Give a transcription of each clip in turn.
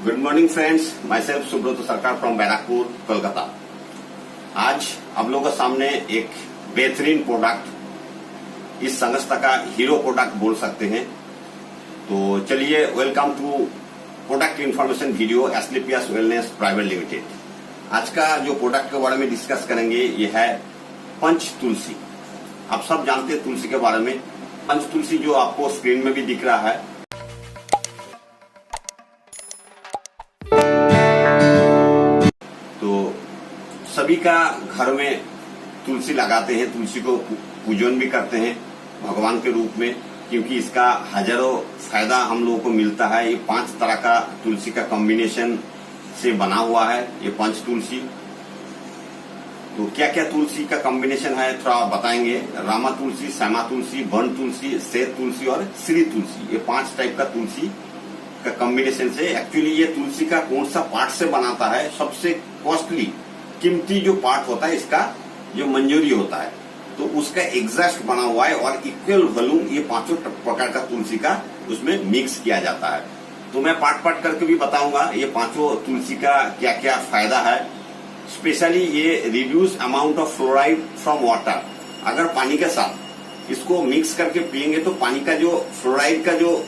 Good morning friends, myself Subrata Sarkar from बैराकपुर Kolkata. आज आप लोगों के सामने एक बेहतरीन प्रोडक्ट, इस संस्था का हीरो प्रोडक्ट बोल सकते हैं। तो चलिए, welcome to product information video Asclepius wellness private limited. आज का जो प्रोडक्ट के बारे में डिस्कस करेंगे ये है पंच तुलसी। आप सब जानते हैं तुलसी के बारे में। पंच तुलसी जो आपको स्क्रीन में भी दिख रहा है, सभी का घर में तुलसी लगाते हैं, तुलसी को पूजन भी करते हैं भगवान के रूप में, क्योंकि इसका हजारों फायदा हम लोगों को मिलता है। ये 5 तरह का तुलसी का कॉम्बिनेशन से बना हुआ है ये पंच तुलसी। तो क्या क्या तुलसी का कॉम्बिनेशन है थोड़ा बताएंगे। रामा तुलसी, श्यामा तुलसी, वन तुलसी, श्वेत तुलसी और श्री तुलसी, ये 5 टाइप का तुलसी का कॉम्बिनेशन से। एक्चुअली ये तुलसी का कौन सा पार्ट से बनाता है, सबसे कॉस्टली कीमती जो पार्ट होता है इसका, जो मंजूरी होता है, तो उसका एग्जैक्ट बना हुआ है और इक्वल वॉल्यूम ये 5 प्रकार का तुलसी का उसमें मिक्स किया जाता है। तो मैं पार्ट करके भी बताऊंगा ये 5 तुलसी का क्या क्या फायदा है। स्पेशली ये reduce amount of fluoride from water. अगर पानी के साथ इसको मिक्स करके पियेंगे तो पानी का जो फ्लोराइड का जो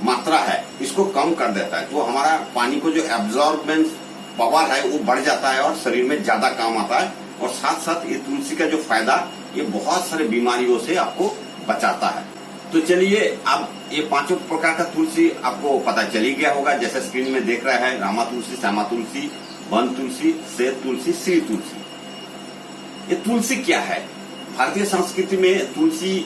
मात्रा है इसको कम कर देता है। तो हमारा पानी को जो एब्जॉर्बेंस पावर है वो बढ़ जाता है और शरीर में ज्यादा काम आता है। और साथ साथ ये तुलसी का जो फायदा, ये बहुत सारे बीमारियों से आपको बचाता है। तो चलिए, अब ये 5 प्रकार का तुलसी आपको पता चल ही गया होगा, जैसे स्क्रीन में देख रहा है। रामा तुलसी, श्यामा तुलसी, वन तुलसी, श्वेत तुलसी, श्री तुलसी। ये तुलसी क्या है? भारतीय संस्कृति में तुलसी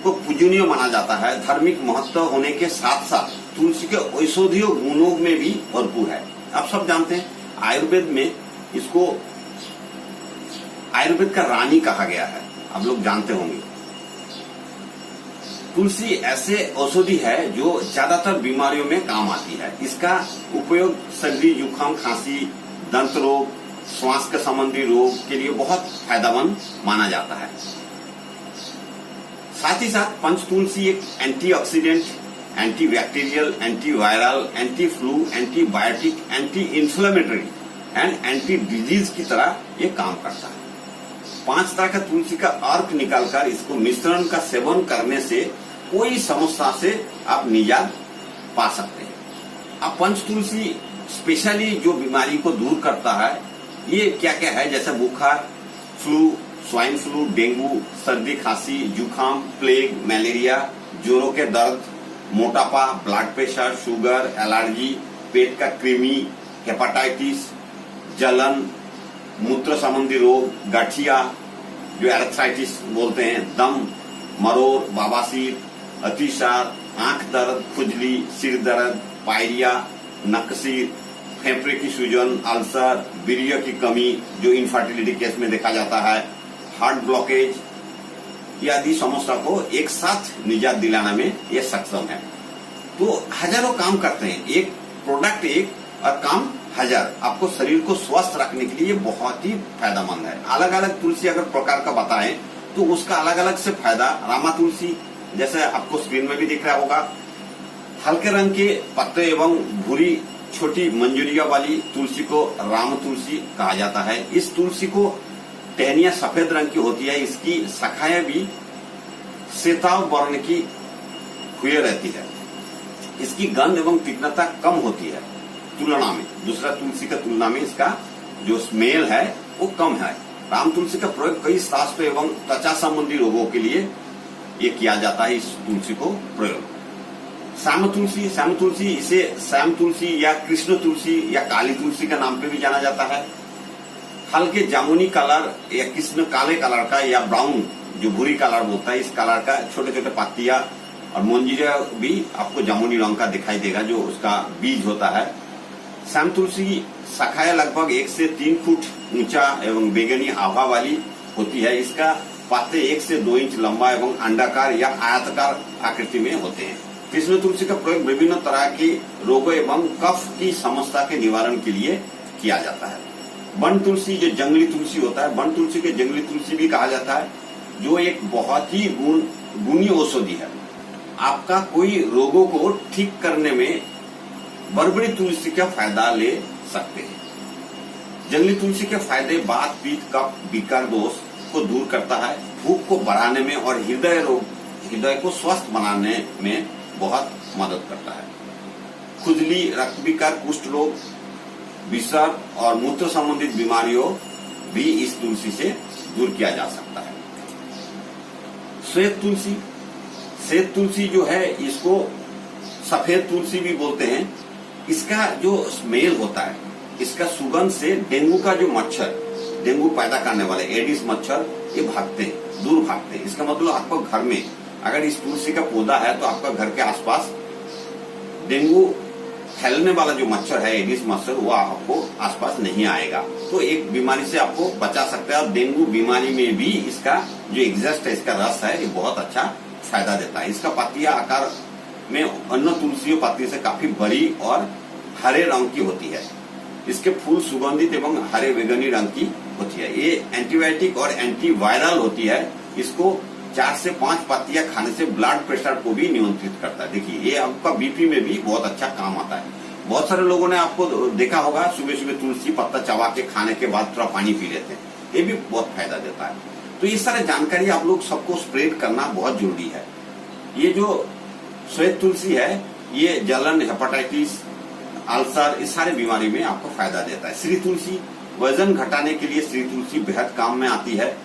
को पूजनीय माना जाता है। धार्मिक महत्व होने के साथ साथ तुलसी के औषधीय गुणों में भी भरपूर है। आप सब जानते हैं आयुर्वेद में इसको आयुर्वेद का रानी कहा गया है, आप लोग जानते होंगे। तुलसी ऐसे औषधि है जो ज्यादातर बीमारियों में काम आती है। इसका उपयोग सर्दी, जुकाम, खांसी, दंत रोग, श्वास के संबंधी रोग के लिए बहुत फायदेमंद माना जाता है। साथ ही साथ पंच तुलसी एक antioxidant, anti bacterial, anti viral, anti flu, antibiotic, anti inflammatory and anti disease की तरह ये काम करता है। 5 तरह का तुलसी का अर्क निकालकर इसको मिश्रण का सेवन करने से कोई समस्या से आप निजात पा सकते हैं। अब पंच तुलसी स्पेशली जो बीमारी को दूर करता है, ये क्या क्या है, जैसे बुखार, फ्लू, स्वाइन फ्लू, डेंगू, सर्दी, खांसी, जुकाम, प्लेग, मलेरिया, जोड़ों के दर्द, मोटापा, ब्लड प्रेशर, शुगर, एलर्जी, पेट का कृमि, हेपेटाइटिस, जलन, मूत्र संबंधी रोग, गठिया जो एर्थराइटिस बोलते हैं, दम, मरोड़, बवासीर, अतिसार, आंख दर्द, खुजली, सिर दर्द, पायरिया, नक्सीर, फेफड़े की सूजन, अल्सर, वीर्य की कमी जो इनफर्टिलिटी केस में देखा जाता है, हार्ट ब्लॉकेज आदि समस्या को एक साथ निजात दिलाने में ये सक्षम है। तो हजारों काम करते हैं, एक प्रोडक्ट एक और काम हजार। आपको शरीर को स्वस्थ रखने के लिए ये बहुत ही फायदेमंद है। अलग अलग तुलसी अगर प्रकार का बताएं तो उसका अलग अलग से फायदा। रामा तुलसी जैसे आपको स्क्रीन में भी दिख रहा होगा, हल्के रंग के पत्ते एवं भूरी छोटी मंजरिया वाली तुलसी को राम तुलसी कहा जाता है। इस तुलसी को टहनियां सफेद रंग की होती है। इसकी शाखाएं भी श्वेताव वर्ण की हुए रहती है। इसकी गंध एवं तीक्ष्णता कम होती है तुलना में, दूसरा तुलसी का तुलना में इसका जो स्मेल है वो कम है। राम तुलसी का प्रयोग कई स्वास्थ्य एवं त्वचा संबंधी रोगों के लिए ये किया जाता है। इस तुलसी को प्रयोग श्याम तुलसी, इसे श्याम तुलसी या कृष्ण तुलसी या काली तुलसी का नाम पे भी जाना जाता है। हल्के जामुनी कलर या कृष्ण काले कलर का या ब्राउन जो भूरी कलर बोलता है, इस कलर का छोटे छोटे पत्तियां और मंजिरा भी आपको जामुनी रंग का दिखाई देगा जो उसका बीज होता है। श्याम तुलसी की शाखाएं लगभग 1 से 3 फुट ऊंचा एवं बैंगनी आभा वाली होती है। इसका पत्ते 1 से 2 इंच लंबा एवं अंडाकार या आयताकार आकृति में होते हैं। कृष्ण तुलसी का प्रयोग विभिन्न तरह के रोगों एवं कफ की समस्या के निवारण के लिए किया जाता है। वन तुलसी जो जंगली तुलसी होता है, वन तुलसी के जंगली तुलसी भी कहा जाता है, जो एक बहुत ही गुणी औषधि है। आपका कोई रोगों को ठीक करने में बरबरी तुलसी का फायदा ले सकते हैं। जंगली तुलसी के फायदे बात, पीत, कफ, विकार दोष को दूर करता है, भूख को बढ़ाने में और हृदय को स्वस्थ बनाने में बहुत मदद करता है। खुजली, रक्त विकार, कुष्ठ रोग, विषर और मूत्र संबंधित बीमारियों भी इस तुलसी से दूर किया जा सकता है। श्वेत तुलसी जो है, इसको सफेद तुलसी भी बोलते हैं। इसका जो स्मेल होता है, इसका सुगंध से डेंगू का जो मच्छर, डेंगू पैदा करने वाले एडिस मच्छर, ये भागते हैं, दूर भागते हैं। इसका मतलब आपको घर में अगर इस तुलसी का पौधा है तो आपका घर के आसपास डेंगू फैलने वाला जो मच्छर है, एडिस मच्छर, वो आपको आसपास नहीं आएगा। तो एक बीमारी से आपको बचा सकता है। और डेंगू बीमारी में भी इसका जो एग्जस्ट है, इसका रस है, ये बहुत अच्छा फायदा देता है। इसका पत्तियां आकार में अन्य तुलसी पत्ती से काफी बड़ी और हरे रंग की होती है। इसके फूल सुगंधित एवं हरे बैंगनी रंग की होती है। ये एंटीबायोटिक और एंटीवायरल होती है। इसको 4 से 5 पत्तियां खाने से ब्लड प्रेशर को भी नियंत्रित करता है। देखिए, ये आपका बीपी में भी बहुत अच्छा काम आता है। बहुत सारे लोगों ने आपको देखा होगा, सुबह सुबह तुलसी पत्ता चबा के खाने के बाद थोड़ा पानी पी लेते हैं, ये भी बहुत फायदा देता है। तो ये सारे जानकारी आप लोग सबको स्प्रेड करना बहुत जरूरी है। ये जो श्वेत तुलसी है, ये जलन, हेपेटाइटिस, अल्सर, इस सारे बीमारी में आपको फायदा देता है। श्री तुलसी, वजन घटाने के लिए श्री तुलसी बेहद काम में आती है।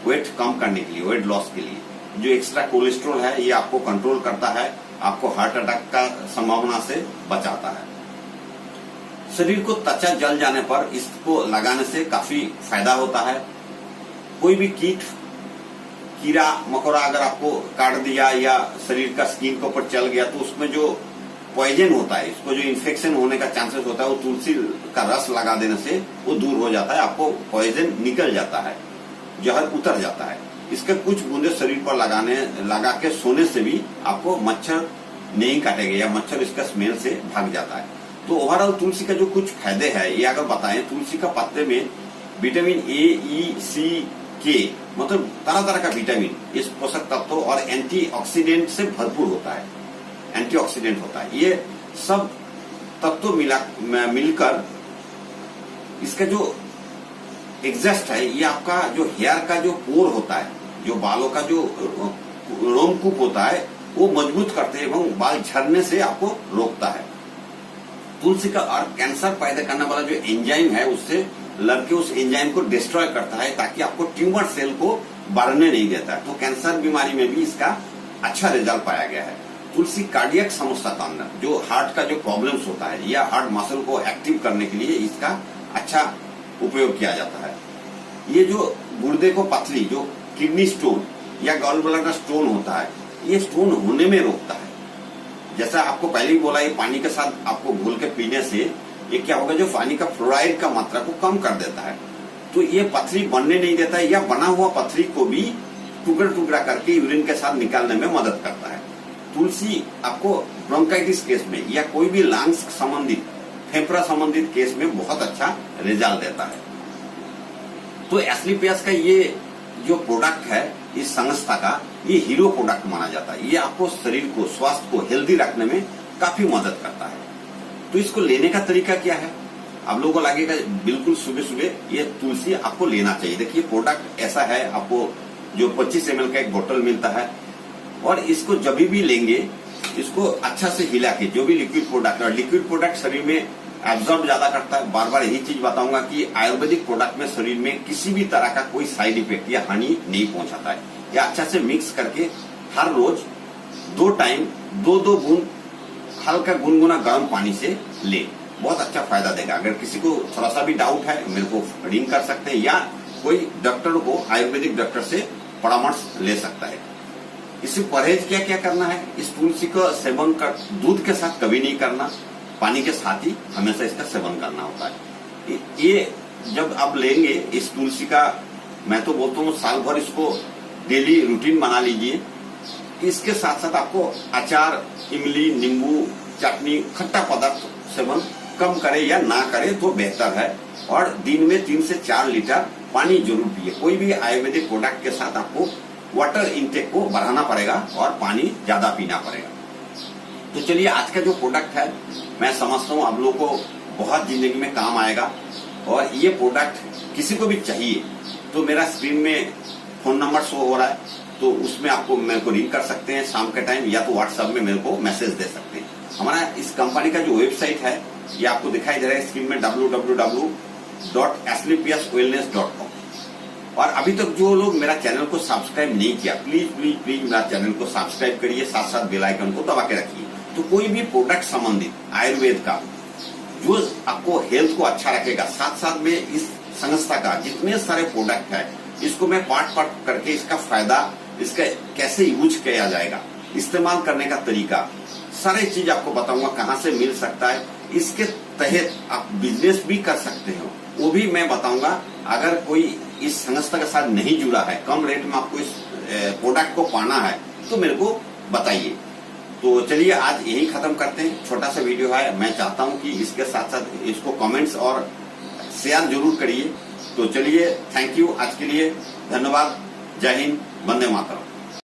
वेट कम करने के लिए, वेट लॉस के लिए, जो एक्स्ट्रा कोलेस्ट्रॉल है, ये आपको कंट्रोल करता है, आपको हार्ट अटैक का संभावना से बचाता है। शरीर को त्वचा जल जाने पर इसको लगाने से काफी फायदा होता है। कोई भी कीड़ा मकोड़ा अगर आपको काट दिया या शरीर का स्किन के ऊपर चल गया, तो उसमें जो पॉइजन होता है, इसको जो इन्फेक्शन होने का चांसेस होता है, वो तुलसी का रस लगा देने से वो दूर हो जाता है। आपको पॉइजन निकल जाता है, जहर उतर जाता है। इसके कुछ बूंदे शरीर पर लगा के सोने से भी आपको मच्छर नहीं काटेगा या मच्छर इसका स्मेल से भाग जाता है। तो ओवरऑल तुलसी का जो कुछ फायदे हैं, ये अगर बताएं, तुलसी का पत्ते में विटामिन ए, ई, सी, के, मतलब तरह तरह का विटामिन, इस पोषक तत्वों और एंटीऑक्सीडेंट से भरपूर होता है, एंटीऑक्सीडेंट होता है। ये सब तत्व मिलकर इसका जो एग्जस्ट है, ये आपका जो हेयर का जो पोर होता है, जो बालों का जो रोमकूप होता है, वो मजबूत करते हैं एवं बाल झड़ने से आपको रोकता है। तुलसी का और कैंसर पैदा करने वाला जो एंजाइम है, उससे लड़के उस एंजाइम को डिस्ट्रॉय करता है, ताकि आपको ट्यूमर सेल को बढ़ने नहीं देता है। तो कैंसर बीमारी में भी इसका अच्छा रिजल्ट पाया गया है। तुलसी कार्डियक समस्या का अंदर जो हार्ट का जो प्रॉब्लम्स होता है या हार्ट मसल को एक्टिव करने के लिए इसका अच्छा उपयोग किया जाता है। ये जो गुर्दे को पथरी, जो किडनी स्टोन या गॉल ब्लैडर स्टोन होता है, ये स्टोन होने में रोकता है। जैसा आपको पहले ही बोला, ये पानी के साथ आपको घोल के पीने से ये क्या होगा, जो पानी का फ्लोराइड का मात्रा को कम कर देता है। तो ये पथरी बनने नहीं देता है, या बना हुआ पथरी को भी टुकड़ा टुकड़ा करके यूरिन के साथ निकालने में मदद करता है। तुलसी आपको ब्रोंकाइटिस केस में या कोई भी लंग्स संबंधित, फेफड़ा संबंधित केस में बहुत अच्छा रिजल्ट देता है। तो एस्क्लेपियस का ये जो प्रोडक्ट है, इस संस्था का, ये हीरो प्रोडक्ट माना जाता है। ये आपको शरीर को, स्वास्थ्य को हेल्दी रखने में काफी मदद करता है। तो इसको लेने का तरीका क्या है? आप लोगों को लगेगा बिल्कुल सुबह सुबह ये तुलसी आपको लेना चाहिए। देखिए, प्रोडक्ट ऐसा है, आपको जो 25 ml का एक बोतल मिलता है, और इसको जब भी लेंगे, इसको अच्छा से हिला के, जो भी लिक्विड प्रोडक्ट है, लिक्विड प्रोडक्ट शरीर में एब्जॉर्ब ज्यादा करता है। बार बार यही चीज बताऊंगा कि आयुर्वेदिक प्रोडक्ट में शरीर में किसी भी तरह का कोई साइड इफेक्ट या हानि नहीं पहुंचाता है। या अच्छा से मिक्स करके हर रोज 2 टाइम 2-2 बूंद हल्का गुनगुना गर्म पानी से ले, बहुत अच्छा फायदा देगा। अगर किसी को थोड़ा सा भी डाउट है, मेरे को रिंग कर सकते हैं, या कोई डॉक्टर को, आयुर्वेदिक डॉक्टर से परामर्श ले सकता है। इससे परहेज क्या क्या करना है? इस तुलसी का सेवन कर दूध के साथ कभी नहीं करना, पानी के साथ ही हमेशा इसका सेवन करना होता है। ये जब आप लेंगे इस तुलसी का, मैं तो बोलता हूँ साल भर इसको डेली रूटीन बना लीजिए। इसके साथ साथ आपको अचार, इमली, नींबू, चटनी, खट्टा पदार्थ सेवन कम करे या ना करे तो बेहतर है। और दिन में 3 से 4 लीटर पानी जरूर पिए। कोई भी आयुर्वेदिक प्रोडक्ट के साथ आपको वाटर इनटेक को बढ़ाना पड़ेगा और पानी ज्यादा पीना पड़ेगा। तो चलिए आज का जो प्रोडक्ट है मैं समझता हूँ आप लोगों को बहुत जिंदगी में काम आएगा, और ये प्रोडक्ट किसी को भी चाहिए तो मेरा स्क्रीन में फोन नंबर शो हो रहा है, तो उसमें आपको मेरे को रिंग कर सकते हैं शाम के टाइम, या तो व्हाट्सएप में मेरे को मैसेज दे सकते हैं। हमारा इस कंपनी का जो वेबसाइट है ये आपको दिखाई दे रहा है स्क्रीन में www.asclepiuswellness.com। और अभी तक जो लोग मेरा चैनल को सब्सक्राइब नहीं किया, प्लीज प्लीज प्लीज मेरा चैनल को सब्सक्राइब करिए, साथ साथ बेल आइकन को दबा के रखिए। तो कोई भी प्रोडक्ट संबंधित आयुर्वेद का जो आपको हेल्थ को अच्छा रखेगा, साथ साथ में इस संस्था का जितने सारे प्रोडक्ट है इसको मैं पार्ट पार्ट करके इसका फायदा, इसका कैसे यूज किया जाएगा, इस्तेमाल करने का तरीका, सारे चीज आपको बताऊंगा कहाँ से मिल सकता है। इसके तहत आप बिजनेस भी कर सकते हो, वो भी मैं बताऊंगा। अगर कोई इस संस्था के साथ नहीं जुड़ा है, कम रेट में आपको इस प्रोडक्ट को पाना है तो मेरे को बताइए। तो चलिए आज यही खत्म करते हैं, छोटा सा वीडियो है। मैं चाहता हूं कि इसके साथ साथ इसको कमेंट्स और शेयर जरूर करिए। तो चलिए थैंक यू, आज के लिए धन्यवाद। जय हिंद, वंदे मातरम।